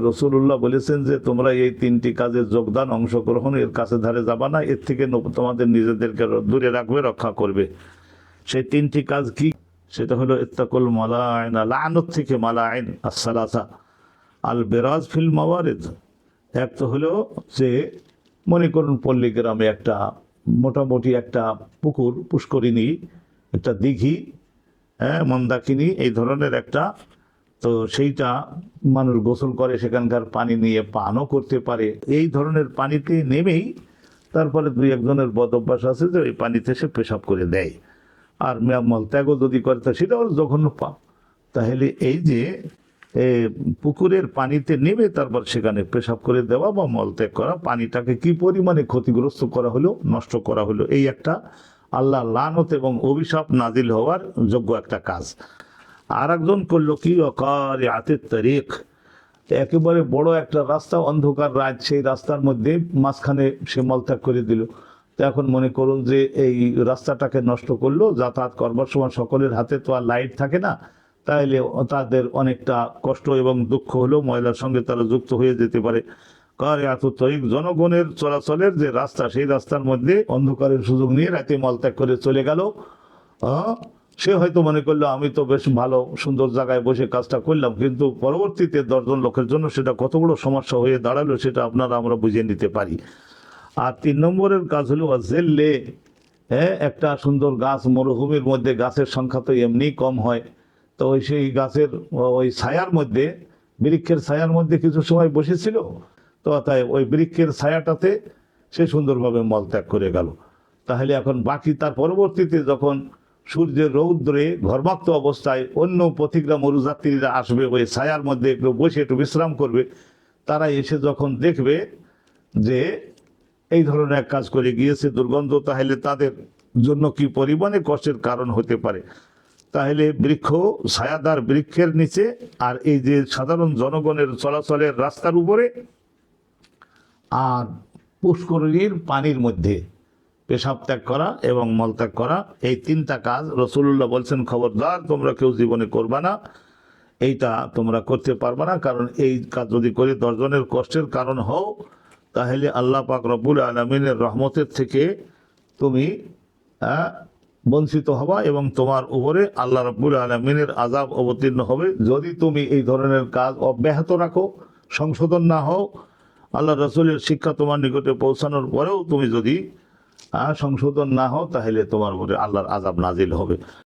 রাসূলুল্লাহ বলেছেন যে তোমরা এই তিনটি কাজে যোগদান, অংশগ্রহণ, এর কাছে ধারে যাবা না, এর থেকে তোমাদের নিজেদেরকে দূরে রাখবে, রক্ষা করবে। সেই তিনটি কাজ কি? সেটা হলো ইত্তাকুল মালাইন, লাআনত থেকে মালাইন আসসালাসা, আল বিরাজ ফিল মাওয়ারিদ। এক তো হলো যে মনে করুন পল্লী গ্রামে একটা মোটামুটি একটা পুকুর, পুষ্করিণী, একটা দিঘি, হ্যাঁ, মন্দাকিনী, এই ধরনের একটা, তো সেইটা মানুষ গোসল করে, সেখানকার পানি নিয়ে পানও করতে পারে। এই ধরনের পানিতে নেমেই তারপরে দুই একজনের বদ অভ্যাস আছে যে ওই পানিতে সে পেশাব করে দেয়, আর মলত্যাগও যদি করে তা সেটাও জঘন্য পাপ। তাহলে এই যে পুকুরের পানিতে নেমে তারপর সেখানে পেশাব করে দেওয়া বা মলত্যাগ করা, পানিটাকে কি পরিমাণে ক্ষতিগ্রস্ত করা হলো, নষ্ট করা হলো, এই একটা আল্লাহ লানত এবং অভিশাপ নাজিল হওয়ার যোগ্য একটা কাজ। আর একজন করলো কি, অকারিআতিত তারিক, একেবারে বড় একটা রাস্তা, অন্ধকার রাত, সেই রাস্তার মধ্যে মাঝখানে সে মলত্যাগ করে দিল। তো এখন মনে করুন যে এই রাস্তাটাকে নষ্ট করলো, যাতায়াত করবার সময় সকলের হাতে তো আর লাইট থাকে না, তাইলে তাদের অনেকটা কষ্ট এবং দুঃখ হলো, ময়লার সঙ্গে তারা যুক্ত হয়ে যেতে পারে। কারিআতুত তারিক, জনগণের চলাচলের যে রাস্তা, সেই রাস্তার মধ্যে অন্ধকারের সুযোগ নিয়ে রাতে মলত্যাগ করে চলে গেল। সে হয়তো মনে করলো আমি তো বেশ ভালো সুন্দর জায়গায় বসে কাজটা করলাম, কিন্তু পরবর্তীতে 10 জন লোকের জন্য সেটা কত বড় সমস্যা হয়ে দাঁড়ালো সেটা আমরা বুঝে নিতে পারি। আর 3 নম্বরের কাজ হলো ওয়াজেল্লে, হ্যাঁ, একটা সুন্দর গাছ, মরুভূমির মধ্যে গাছের সংখ্যা তো এমনি কম হয়, তো ওই সেই গাছের ওই ছায়ার মধ্যে, বৃক্ষের ছায়ার মধ্যে কিছু সময় বসেছিল, তো তাই ওই বৃক্ষের ছায়াটাতে সে সুন্দরভাবে মলত্যাগ করে গেল। তাহলে এখন বাকি তার পরবর্তীতে যখন সূর্যের রৌদ্রে ঘর্মাক্ত অবস্থায় অন্য পথিকরা, মরুযাত্রীরা আসবে, ওই ছায়ার মধ্যে একটু বসে একটু বিশ্রাম করবে, তারা এসে যখন দেখবে যে এই ধরনের এক কাজ করে গিয়েছে দুর্গন্ধ, তাহলে তাদের জন্য কি পরিমাণে কষ্টের কারণ হতে পারে। তাহলে বৃক্ষ, ছায়াদার বৃক্ষের নিচে, আর এই যে সাধারণ জনগণের চলাচলের রাস্তার উপরে, আর পুষ্করিণীর পানির মধ্যে পেশাব ত্যাগ করা এবং মলত্যাগ করা, এই 3টা কাজ রাসূলুল্লাহ বলছেন খবরদার তোমরা কেউ জীবনে করবা না, এইটা তোমরা করতে পারবা না। কারণ এই কাজ যদি করে 10 জনের কষ্টের কারণ হও, তাহলে আল্লাহ পাক রব্বুল আলামিনের রহমতের থেকে তুমি বঞ্চিত হবা এবং তোমার উপরে আল্লাহ রব্বুল আলামিনের আযাব অবতীর্ণ হবে। যদি তুমি এই ধরনের কাজ অব্যাহত রাখো, সংশোধন না হও, আল্লাহ রাসূলের শিক্ষা তোমার নিকটে পৌঁছানোর পরেও তুমি যদি সংশোধন না হও, তাহলে তোমার উপরে আল্লাহর আযাব নাজিল হবে।